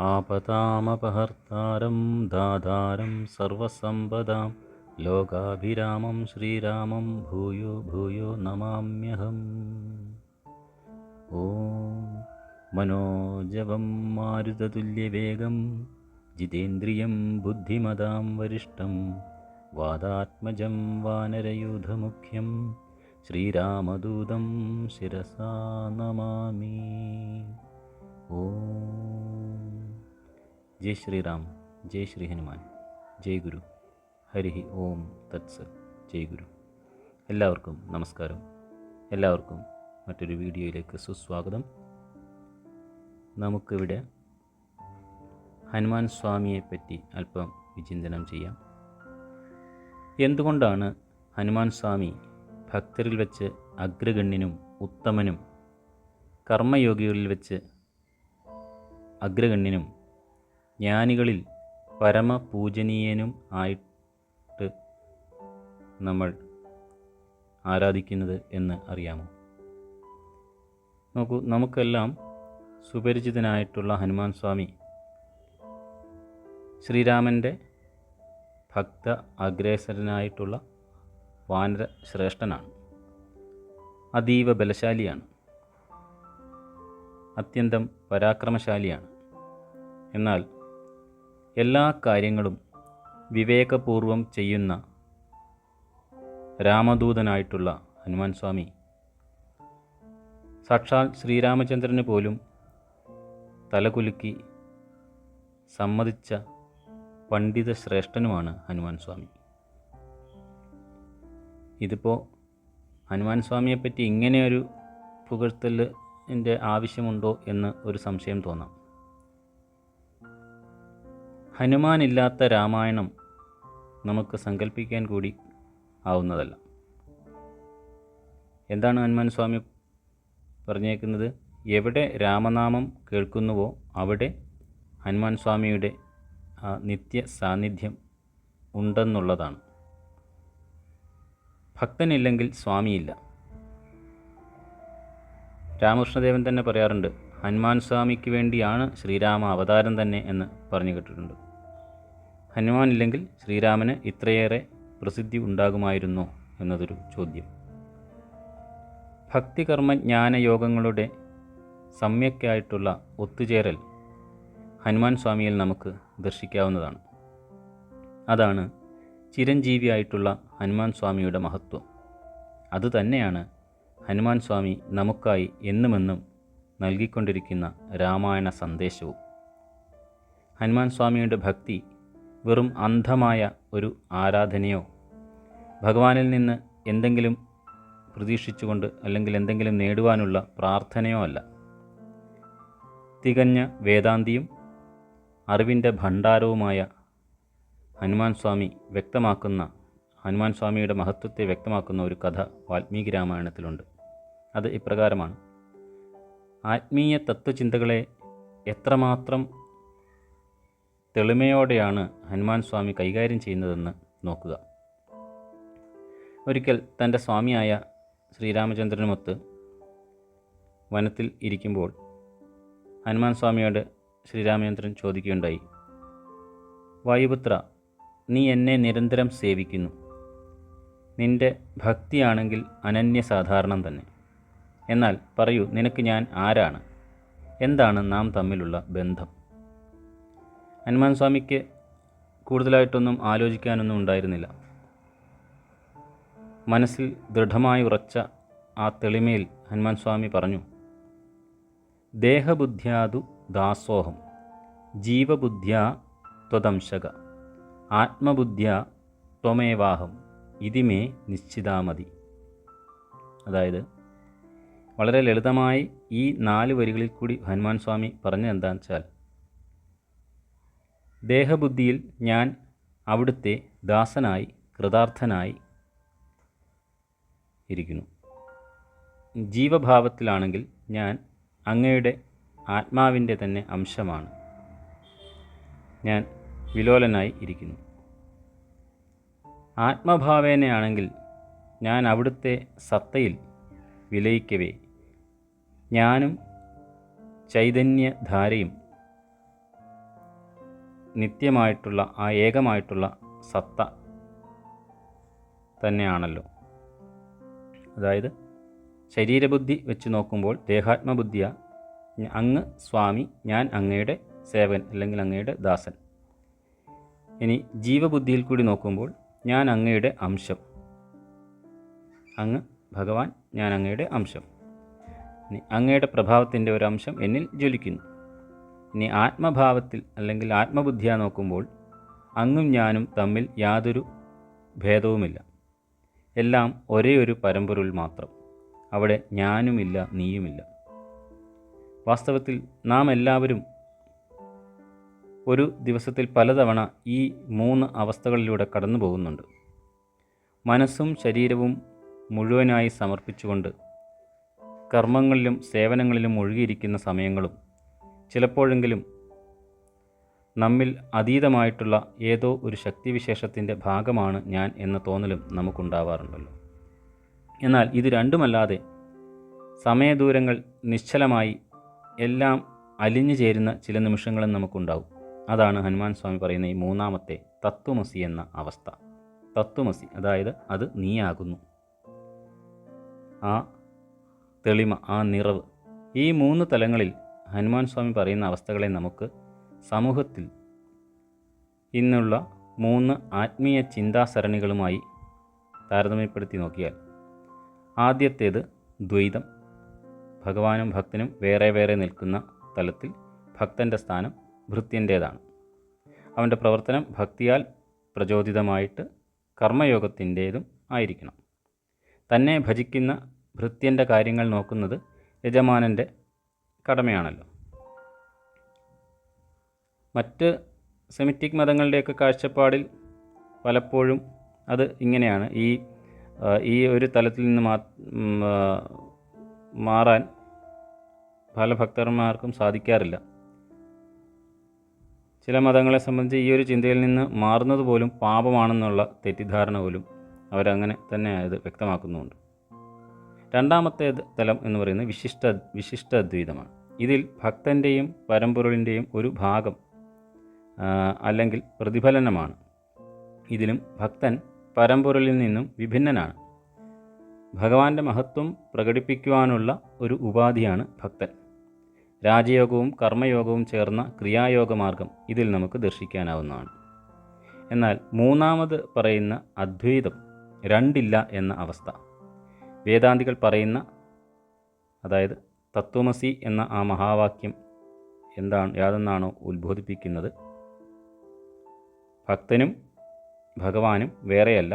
ആപദാമപഹർത്താരം ദാതാരം സർവസമ്പദാം ലോകാഭിരാമം ശ്രീരാമം ഭൂയോ ഭൂയോ നമാമ്യഹം. ഓം മനോജവം മാരുതതുല്യവേഗം ജിതേന്ദ്രിയം ബുദ്ധിമതാം വരിഷ്ഠം വാതാത്മജം വാനരയൂഥമുഖ്യം ശ്രീരാമദൂതം ശിരസാ നമാമി. ഓം ജയ് ശ്രീറാം, ജയ് ശ്രീ ഹനുമാൻ, ജയ് ഗുരു. ഹരി ഓം തത്സത്. ജയ് ഗുരു. എല്ലാവർക്കും നമസ്കാരം. എല്ലാവർക്കും മറ്റൊരു വീഡിയോയിലേക്ക് സുസ്വാഗതം. നമുക്കിവിടെ ഹനുമാൻ സ്വാമിയെപ്പറ്റി അല്പം വിചിന്തനം ചെയ്യാം. എന്തുകൊണ്ടാണ് ഹനുമാൻ സ്വാമി ഭക്തരിൽ വെച്ച് അഗ്രഗണ്യനും ഉത്തമനും, കർമ്മയോഗികളിൽ വെച്ച് അഗ്രഗണ്യനും, ജ്ഞാനികളിൽ പരമപൂജനീയനും ആയിട്ട് നമ്മൾ ആരാധിക്കുന്നത് എന്ന് അറിയാമോ? നോക്കൂ, നമുക്കെല്ലാം സുപരിചിതനായിട്ടുള്ള ഹനുമാൻ സ്വാമി ശ്രീരാമൻ്റെ ഭക്ത അഗ്രേസരനായിട്ടുള്ള വാനര ശ്രേഷ്ഠനാണ്. അതീവ ബലശാലിയാണ്, അത്യന്തം പരാക്രമശാലിയാണ്. എന്നാൽ എല്ലാ കാര്യങ്ങളും വിവേകപൂർവം ചെയ്യുന്ന രാമദൂതനായിട്ടുള്ള ഹനുമാൻ സ്വാമി സാക്ഷാൽ ശ്രീരാമചന്ദ്രന് പോലും തലകുലുക്കി സമ്മതിച്ച പണ്ഡിത ശ്രേഷ്ഠനുമാണ് ഹനുമാൻ സ്വാമി. ഇതിപ്പോൾ ഹനുമാൻ സ്വാമിയെപ്പറ്റി ഇങ്ങനെയൊരു പുകഴ്ത്തലിൻ്റെ ആവശ്യമുണ്ടോ എന്ന് ഒരു സംശയം തോന്നാം. ഹനുമാനില്ലാത്ത രാമായണം നമുക്ക് സങ്കല്പിക്കാൻ കൂടി ആവുന്നതല്ല. എന്താണ് ഹനുമാൻ സ്വാമി പറഞ്ഞേക്കുന്നത്? എവിടെ രാമനാമം കേൾക്കുന്നുവോ അവിടെ ഹനുമാൻ സ്വാമിയുടെ നിത്യ സാന്നിധ്യം ഉണ്ടെന്നുള്ളതാണ്. ഭക്തനില്ലെങ്കിൽ സ്വാമിയില്ല. രാമകൃഷ്ണദേവൻ തന്നെ പറയാറുണ്ട്, ഹനുമാൻ സ്വാമിക്ക് വേണ്ടിയാണ് ശ്രീരാമ അവതാരം തന്നെ എന്ന് പറഞ്ഞു കേട്ടിട്ടുണ്ട്. ഹനുമാനില്ലെങ്കിൽ ശ്രീരാമന് ഇത്രയേറെ പ്രസിദ്ധി ഉണ്ടാകുമായിരുന്നോ എന്നതൊരു ചോദ്യം. ഭക്തികർമ്മ ജ്ഞാനയോഗങ്ങളുടെ സമ്യക്കായിട്ടുള്ള ഒത്തുചേരൽ ഹനുമാൻ സ്വാമിയിൽ നമുക്ക് ദർശിക്കാവുന്നതാണ്. അതാണ് ചിരഞ്ജീവിയായിട്ടുള്ള ഹനുമാൻ സ്വാമിയുടെ മഹത്വം. അതുതന്നെയാണ് ഹനുമാൻ സ്വാമി നമുക്കായി എന്നുമെന്നും നൽകിക്കൊണ്ടിരിക്കുന്ന രാമായണ സന്ദേശവും. ഹനുമാൻ സ്വാമിയുടെ ഭക്തി വെറും അന്ധമായ ഒരു ആരാധനയോ ഭഗവാനിൽ നിന്ന് എന്തെങ്കിലും പ്രതീക്ഷിച്ചുകൊണ്ട് അല്ലെങ്കിൽ എന്തെങ്കിലും നേടുവാനുള്ള പ്രാർത്ഥനയോ അല്ല. തികഞ്ഞ വേദാന്തിയും അറിവിൻ്റെ ഭണ്ഡാരവുമായ ഹനുമാൻ സ്വാമിയുടെ മഹത്വത്തെ വ്യക്തമാക്കുന്ന ഒരു കഥ വാൽമീകി രാമായണത്തിലുണ്ട്. അത് ഇപ്രകാരമാണ്. ആത്മീയ തത്വചിന്തകളെ എത്രമാത്രം തെളിമയോടെയാണ് ഹനുമാൻ സ്വാമി കൈകാര്യം ചെയ്യുന്നതെന്ന് നോക്കുക. ഒരിക്കൽ തൻ്റെ സ്വാമിയായ ശ്രീരാമചന്ദ്രനുമൊത്ത് വനത്തിൽ ഇരിക്കുമ്പോൾ ഹനുമാൻ സ്വാമിയോട് ശ്രീരാമചന്ദ്രൻ ചോദിക്കുകയുണ്ടായി, വായുപുത്ര, നീ എന്നെ നിരന്തരം സേവിക്കുന്നു. നിൻ്റെ ഭക്തിയാണെങ്കിൽ അനന്യസാധാരണം തന്നെ. എന്നാൽ പറയൂ, നിനക്ക് ഞാൻ ആരാണ്? എന്താണ് നാം തമ്മിലുള്ള ബന്ധം? ഹനുമാൻ സ്വാമിക്ക് കൂടുതലായിട്ടൊന്നും ആലോചിക്കാനൊന്നും ഉണ്ടായിരുന്നില്ല. മനസ്സിൽ ദൃഢമായി ഉറച്ച ആ തെളിമയിൽ ഹനുമാൻ സ്വാമി പറഞ്ഞു, ദേഹബുദ്ധ്യാതു ദാസോഹം ജീവബുദ്ധ്യാ ത്വദംശക ആത്മബുദ്ധ്യാ ത്വമേവാഹം ഇതിമേ നിശ്ചിതാമതി. അതായത് വളരെ ലളിതമായി ഈ 4 വരികളിൽ കൂടി ഹനുമാൻ സ്വാമി പറഞ്ഞത് എന്താണെന്ന് വെച്ചാൽ, ദേഹബുദ്ധിയിൽ ഞാൻ അവിടുത്തെ ദാസനായി കൃതാർത്ഥനായി ഇരിക്കുന്നു. ജീവഭാവത്തിലാണെങ്കിൽ ഞാൻ അങ്ങയുടെ ആത്മാവിൻ്റെ തന്നെ അംശമാണ്. ഞാൻ വിലോലനായി ഇരിക്കുന്നു. ആത്മഭാവേനയാണെങ്കിൽ ഞാൻ അവിടുത്തെ സത്തയിൽ വിലയിക്കവേ ഞാനും ചൈതന്യധാരയും നിത്യമായിട്ടുള്ള ആ ഏകമായിട്ടുള്ള സത്ത തന്നെയാണല്ലോ. അതായത് ശരീരബുദ്ധി വെച്ച് നോക്കുമ്പോൾ ദേഹാത്മബുദ്ധിയ അങ്ങ് സ്വാമി, ഞാൻ അങ്ങയുടെ സേവകൻ അല്ലെങ്കിൽ അങ്ങയുടെ ദാസൻ. ഇനി ജീവബുദ്ധിയിൽ കൂടി നോക്കുമ്പോൾ ഞാൻ അങ്ങയുടെ അംശം, അങ്ങ് ഭഗവാൻ, ഞാൻ അങ്ങയുടെ അംശം. ഇനി അങ്ങയുടെ പ്രഭാവത്തിൻ്റെ ഒരു അംശം എന്നിൽ ജ്വലിക്കുന്നു. ഇനി ആത്മഭാവത്തിൽ അല്ലെങ്കിൽ ആത്മബുദ്ധിയാ നോക്കുമ്പോൾ അങ്ങും ഞാനും തമ്മിൽ യാതൊരു ഭേദവുമില്ല. എല്ലാം ഒരേ ഒരു പരമ്പൊരുൾ മാത്രം. അവിടെ ഞാനുമില്ല, നീയുമില്ല. വാസ്തവത്തിൽ നാം എല്ലാവരും ഒരു ദിവസത്തിൽ പലതവണ ഈ 3 അവസ്ഥകളിലൂടെ കടന്നു പോകുന്നുണ്ട്. മനസ്സും ശരീരവും മുഴുവനായി സമർപ്പിച്ചുകൊണ്ട് കർമ്മങ്ങളിലും സേവനങ്ങളിലും മുഴുകിയിരിക്കുന്ന സമയങ്ങളും ചിലപ്പോഴെങ്കിലും നമ്മിൽ അതീതമായിട്ടുള്ള ഏതോ ഒരു ശക്തിവിശേഷത്തിൻ്റെ ഭാഗമാണ് ഞാൻ എന്ന തോന്നലും നമുക്കുണ്ടാവാറുണ്ടല്ലോ. എന്നാൽ ഇത് രണ്ടുമല്ലാതെ സമയദൂരങ്ങൾ നിശ്ചലമായി എല്ലാം അലിഞ്ഞു ചേരുന്ന ചില നിമിഷങ്ങളും നമുക്കുണ്ടാവും. അതാണ് ഹനുമാൻ സ്വാമി പറയുന്ന ഈ 3ാമത്തെ തത്വമസി എന്ന അവസ്ഥ. തത്വമസി, അതായത് അത് നീയാകുന്നു. ആ തെളിമ, ആ നിറവ്, ഈ 3 തലങ്ങളിൽ ഹനുമാൻ സ്വാമി പറയുന്ന അവസ്ഥകളെ നമുക്ക് സമൂഹത്തിൽ ഇന്നുള്ള 3 ആത്മീയ ചിന്താസരണികളുമായി താരതമ്യപ്പെടുത്തി നോക്കിയാൽ, ആദ്യത്തേത് ദ്വൈതം, ഭഗവാനും ഭക്തനും വേറെ വേറെ നിൽക്കുന്ന തലത്തിൽ ഭക്തൻ്റെ സ്ഥാനം ഭൃത്യൻ്റേതാണ്. അവൻ്റെ പ്രവർത്തനം ഭക്തിയാൽ പ്രചോദിതമായിട്ട് കർമ്മയോഗത്തിൻ്റേതും ആയിരിക്കണം. തന്നെ ഭജിക്കുന്ന ഭൃത്യൻ്റെ കാര്യങ്ങൾ നോക്കുന്നത് യജമാനൻ്റെ കടമയാണല്ലോ. മറ്റ് സെമിറ്റിക് മതങ്ങളുടെയൊക്കെ കാഴ്ചപ്പാടിൽ പലപ്പോഴും അത് ഇങ്ങനെയാണ്. ഈ ഒരു തലത്തിൽ നിന്ന് മാറാൻ പല ഭക്തന്മാർക്കും സാധിക്കാറില്ല. ചില മതങ്ങളെ സംബന്ധിച്ച് ഈ ഒരു ചിന്തയിൽ നിന്ന് മാറുന്നത് പോലും പാപമാണെന്നുള്ള തെറ്റിദ്ധാരണ പോലും അവരങ്ങനെ തന്നെ അത് വ്യക്തമാക്കുന്നുമുണ്ട്. 2ാമത്തെ തലം എന്ന് പറയുന്നത് വിശിഷ്ട അദ്വൈതമാണ്. ഇതിൽ ഭക്തൻ്റെയും പരമ്പൊരുളിൻ്റെയും ഒരു ഭാഗം അല്ലെങ്കിൽ പ്രതിഫലനമാണ്. ഇതിലും ഭക്തൻ പരമ്പൊരുളിൽ നിന്നും വിഭിന്നനാണ്. ഭഗവാന്റെ മഹത്വം പ്രകടിപ്പിക്കുവാനുള്ള ഒരു ഉപാധിയാണ് ഭക്തൻ. രാജയോഗവും കർമ്മയോഗവും ചേർന്ന ക്രിയായോഗമാർഗം ഇതിൽ നമുക്ക് ദർശിക്കാനാവുന്നതാണ്. എന്നാൽ 3ാമത് പറയുന്ന അദ്വൈതം, രണ്ടില്ല എന്ന അവസ്ഥ, വേദാന്തികൾ പറയുന്ന, അതായത് തത്വമസി എന്ന ആ മഹാവാക്യം യാതൊന്നാണോ ഉത്ബോധിപ്പിക്കുന്നത്, ഭക്തനും ഭഗവാനും വേറെയല്ല.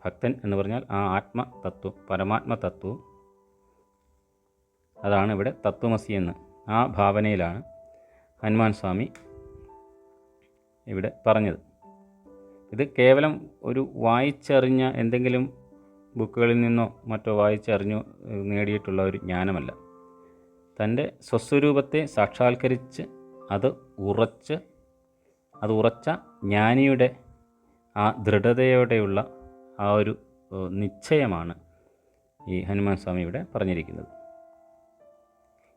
ഭക്തൻ എന്ന് പറഞ്ഞാൽ ആ ആത്മതത്വം, പരമാത്മതത്വവും, അതാണ് ഇവിടെ തത്വമസി എന്ന്. ആ ഭാവനയിലാണ് ഹനുമാൻ സ്വാമി ഇവിടെ പറഞ്ഞത്. ഇത് കേവലം ഒരു വായിച്ചറിഞ്ഞ എന്തെങ്കിലും ബുക്കുകളിൽ നിന്നോ മറ്റോ വായിച്ചറിഞ്ഞോ നേടിയിട്ടുള്ള ഒരു ജ്ഞാനമല്ല. തൻ്റെ സ്വസ്വരൂപത്തെ സാക്ഷാത്കരിച്ച് അത് ഉറച്ച ജ്ഞാനിയുടെ ആ ദൃഢതയോടെയുള്ള ആ ഒരു നിശ്ചയമാണ് ഈ ഹനുമാൻ സ്വാമി ഇവിടെ പറഞ്ഞിരിക്കുന്നത്.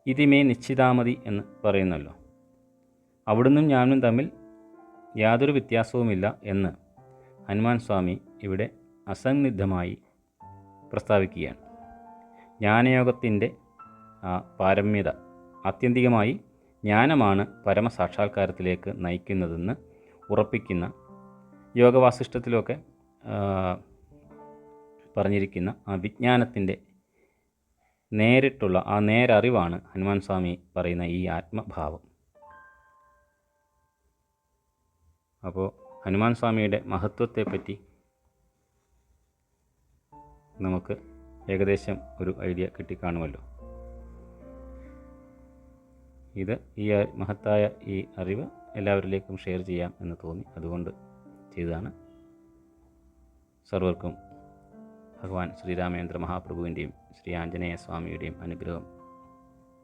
ഇതിമേ നിശ്ചിതാമതി എന്ന് പറയുന്നല്ലോ. അവിടുന്നും ഞാനും തമ്മിൽ യാതൊരു വ്യത്യാസവുമില്ല എന്ന് ഹനുമാൻ സ്വാമി ഇവിടെ അസന്നിഗ്ധമായി പ്രസ്താവിക്കുകയാണ്. ജ്ഞാനയോഗത്തിൻ്റെ ആ പാരമ്യത, ആത്യന്തികമായി ജ്ഞാനമാണ് പരമസാക്ഷാത്കാരത്തിലേക്ക് നയിക്കുന്നതെന്ന് ഉറപ്പിക്കുന്ന, യോഗവാസിഷ്ഠത്തിലൊക്കെ പറഞ്ഞിരിക്കുന്ന ആ വിജ്ഞാനത്തിൻ്റെ നേരിട്ടുള്ള ആ നേരറിവാണ് ഹനുമാൻ സ്വാമി പറയുന്ന ഈ ആത്മഭാവം. അപ്പോൾ ഹനുമാൻ സ്വാമിയുടെ മഹത്വത്തെപ്പറ്റി നമുക്ക് ഏകദേശം ഒരു ഐഡിയ കിട്ടിക്കാണുമല്ലോ. ഈ മഹത്തായ ഈ അറിവ് എല്ലാവരിലേക്കും ഷെയർ ചെയ്യാം എന്ന് തോന്നി, അതുകൊണ്ട് ചെയ്തതാണ്. സർവർക്കും ഭഗവാൻ ശ്രീരാമേന്ദ്ര മഹാപ്രഭുവിൻ്റെയും ശ്രീ ആഞ്ജനേയ സ്വാമിയുടെയും അനുഗ്രഹം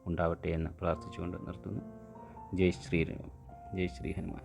ഉണ്ടാവട്ടെ എന്ന് പ്രാർത്ഥിച്ചുകൊണ്ട് നിർത്തുന്നു. ജയ് ശ്രീ ഹനുമാൻ.